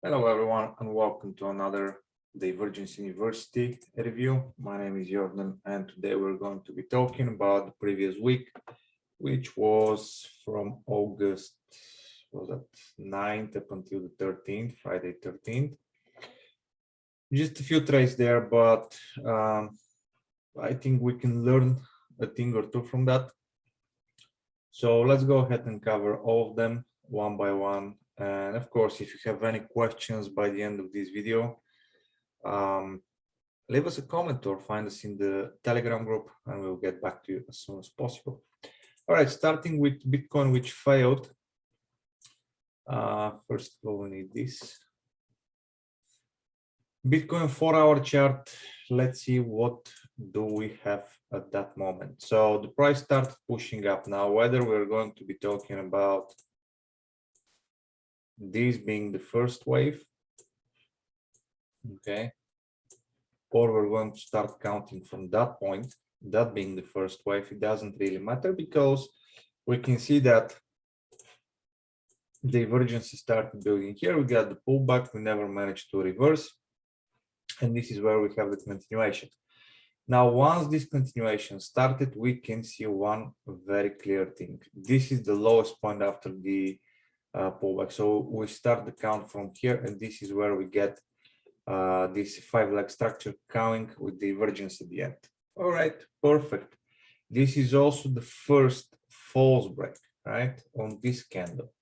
Hello everyone and welcome to another Divergence University review. My name is Jordan and today we're going to be talking about the previous week, which was from August, was that 9th up until the 13th, Friday 13th. Just a few trades there, but I think we can learn a thing or two from that. So let's go ahead and cover all of them one by one. And of course, if you have any questions by the end of this video, leave us a comment or find us in the Telegram group and we'll get back to you as soon as possible. All right, starting with Bitcoin, which failed. First of all, we need this. Bitcoin 4-hour chart. Let's see what do we have at that moment. So the price started pushing up. Now, whether we're going to be talking about this being the first wave, okay, or we're going to start counting from that point, that being the first wave, it doesn't really matter because we can see that divergence started building here. We got the pullback, we never managed to reverse, and this is where we have the continuation. Now, once this continuation started, we can see one very clear thing. This is the lowest point after the pullback. So we start the count from here, and this is where we get this 5-leg structure coming with divergence at the end. All right, perfect. This is also the first false break, right, on this candle.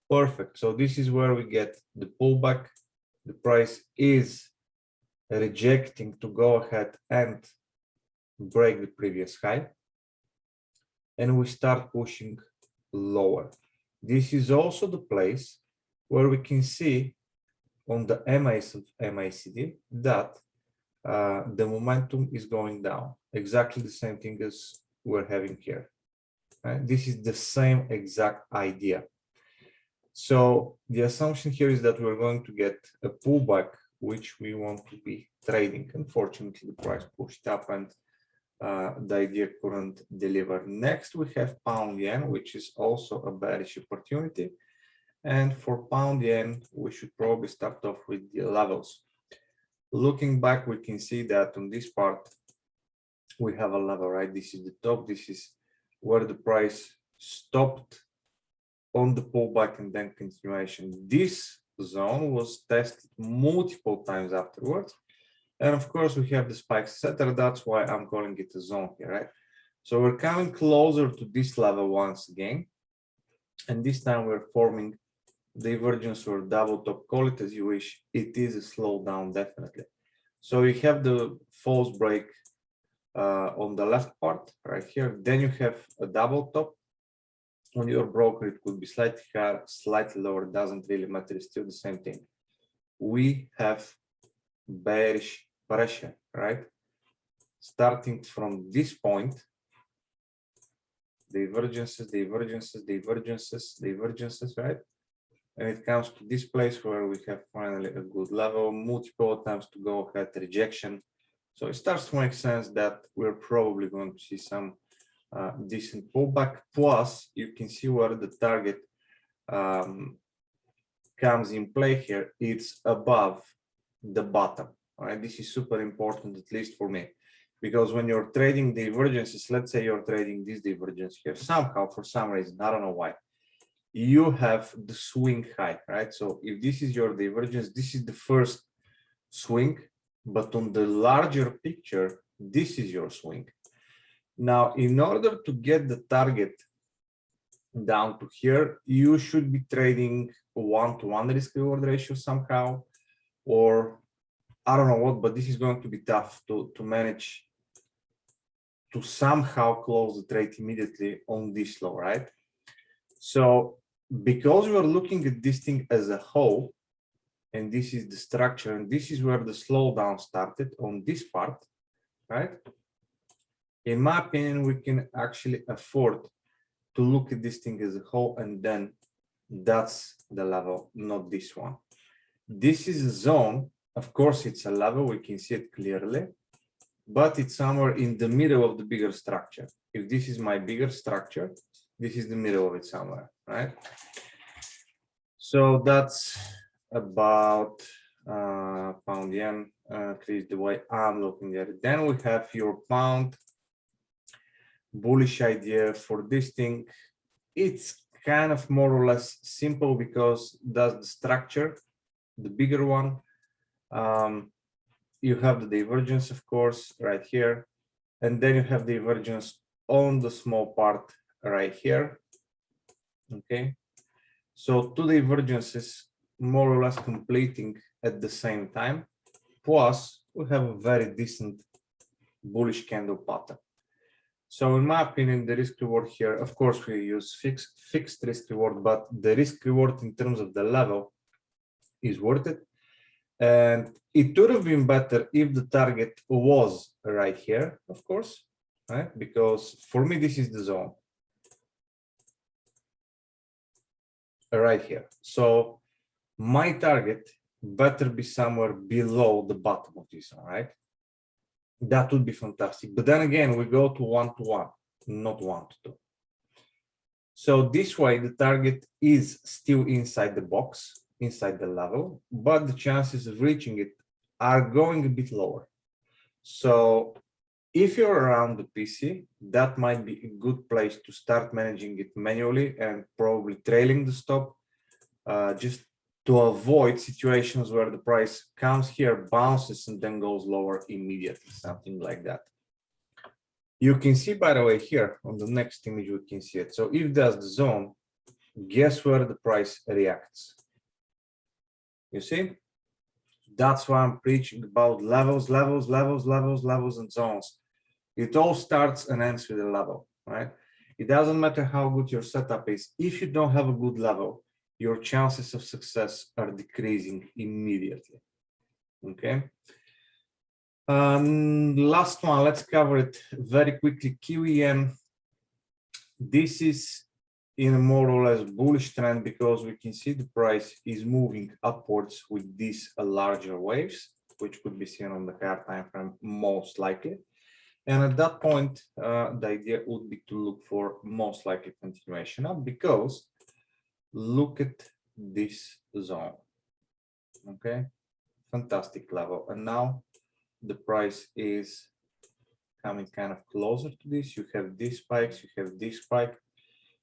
Perfect. So this is where we get the pullback. The price is rejecting to go ahead and break the previous high, and we start pushing lower. This is also the place where we can see on the MAs of MACD that the momentum is going down. Exactly the same thing as we're having here. Right? This is the same exact idea. So the assumption here is that we're going to get a pullback, which we want to be trading. Unfortunately, the price pushed up and the idea couldn't deliver. Next, we have pound yen, which is also a bearish opportunity. And for pound yen, we should probably start off with the levels. Looking back, we can see that on this part, we have a level, right? This is the top. This is where the price stopped on the pullback and then continuation. This zone was tested multiple times afterwards. And of course, we have the spikes, etc. That's why I'm calling it a zone here, right? So we're coming closer to this level once again. And this time we're forming divergence or double top, call it as you wish. It is a slowdown, definitely. So you have the false break on the left part right here. Then you have a double top. On your broker, it could be slightly higher, slightly lower, doesn't really matter, it's still the same thing. We have bearish pressure, right? Starting from this point, divergences, divergences, divergences, divergences, right? And it comes to this place where we have finally a good level, multiple attempts to go ahead, rejection. So it starts to make sense that we're probably going to see some decent pullback. Plus, you can see where the target comes in play here. It's above the bottom. All right, this is super important, at least for me, because when you're trading divergences, let's say you're trading this divergence here, somehow, for some reason, I don't know why, you have the swing high, right? So if this is your divergence, this is the first swing, but on the larger picture, this is your swing. Now, in order to get the target down to here, you should be trading 1-to-1 risk reward ratio somehow, or I don't know what, but this is going to be tough to manage to somehow close the trade immediately on this low, right? So because we are looking at this thing as a whole, and this is the structure, and this is where the slowdown started on this part, right? In my opinion, we can actually afford to look at this thing as a whole, and then that's the level, not this one. This is a zone. Of course, it's a level, we can see it clearly, but it's somewhere in the middle of the bigger structure. If this is my bigger structure, this is the middle of it somewhere, right? So that's about pound yen, at least the way I'm looking at it. Then we have your pound bullish idea for this thing. It's kind of more or less simple because that's the structure, the bigger one. You have the divergence, of course, right here. And then you have the divergence on the small part right here. Okay. So two divergences more or less completing at the same time. Plus, we have a very decent bullish candle pattern. So in my opinion, the risk reward here, of course, we use fixed risk reward, but the risk reward in terms of the level is worth it. And it would have been better if the target was right here, of course, right? Because for me, this is the zone right here. So my target better be somewhere below the bottom of this one, right? That would be fantastic. But then again, we go to 1-to-1, not 1-to-2. So this way, the target is still inside the box, inside the level, but the chances of reaching it are going a bit lower. So if you're around the PC, that might be a good place to start managing it manually and probably trailing the stop, just to avoid situations where the price comes here, bounces, and then goes lower immediately, something like that. You can see, by the way, here on the next image, we can see it. So if that's the zone, guess where the price reacts? You see? That's why I'm preaching about levels, and zones. It all starts and ends with a level, right? It doesn't matter how good your setup is. If you don't have a good level, your chances of success are decreasing immediately, okay? Last one, let's cover it very quickly. Kiwi yen. This is in a more or less bullish trend because we can see the price is moving upwards with these larger waves, which could be seen on the higher time frame most likely. And at that point, the idea would be to look for most likely continuation up, because look at this zone. Okay, fantastic level. And now the price is coming kind of closer to this. You have these spikes, you have this spike.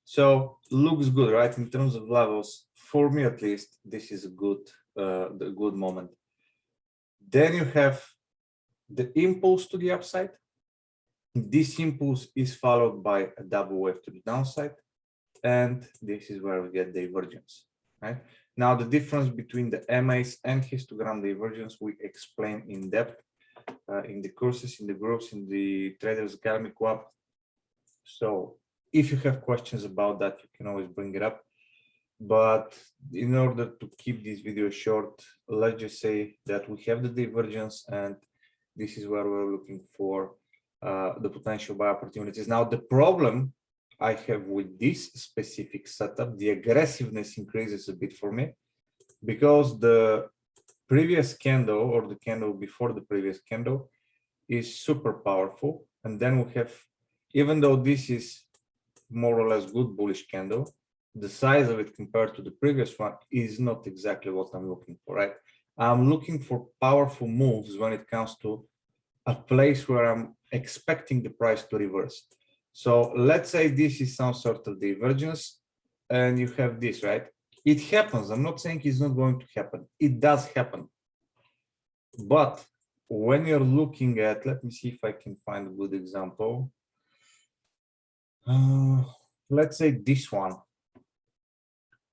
So looks good, right? In terms of levels, for me at least, this is a the good moment. Then you have the impulse to the upside. This impulse is followed by a double wave to the downside. And this is where we get divergence, right? Now, the difference between the MAs and histogram divergence, we explain in depth in the courses, in the groups, in the Traders Academy Club. So if you have questions about that, you can always bring it up. But in order to keep this video short, let's just say that we have the divergence, and this is where we're looking for the potential buy opportunities. Now, the problem I have with this specific setup, the aggressiveness increases a bit for me, because the previous candle or the candle before the previous candle is super powerful. And then we have, even though this is more or less good bullish candle, the size of it compared to the previous one is not exactly what I'm looking for, right? I'm looking for powerful moves when it comes to a place where I'm expecting the price to reverse. So let's say this is some sort of divergence and you have this, right? It happens. I'm not saying it's not going to happen. It does happen. But when you're looking at, let me see if I can find a good example. Let's say this one.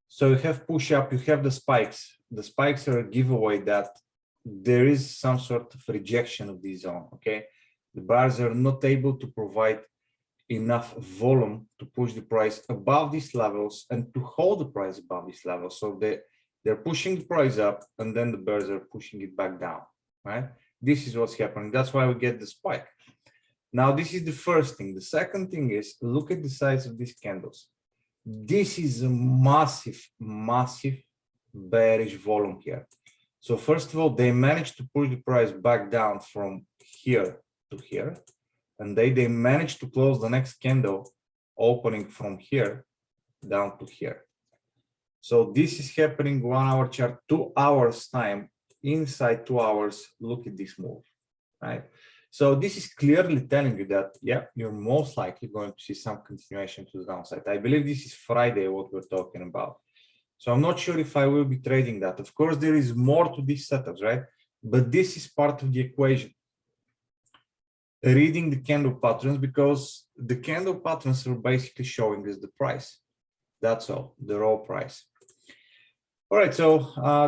So you have push up, you have the spikes. The spikes are a giveaway that there is some sort of rejection of this zone, okay? The bars are not able to provide enough volume to push the price above these levels and to hold the price above these levels. So they're pushing the price up and then the bears are pushing it back down, right? This is what's happening. That's why we get the spike. Now, this is the first thing. The second thing is, look at the size of these candles. This is a massive, massive bearish volume here. So first of all, they managed to push the price back down from here to here. And they managed to close the next candle opening from here down to here. So this is happening 1 hour chart, 2 hours time. Inside 2 hours, look at this move, right? So this is clearly telling you that, yeah, you're most likely going to see some continuation to the downside. I believe this is Friday, what we're talking about. So I'm not sure if I will be trading that. Of course, there is more to these setups, right? But this is part of the equation. Reading the candle patterns, because the candle patterns are basically showing us the price. That's all, the raw price. All right, so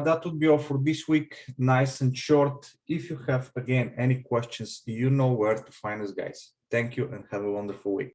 that would be all for this week. Nice and short. If you have, again, any questions, you know where to find us, guys. Thank you and have a wonderful week.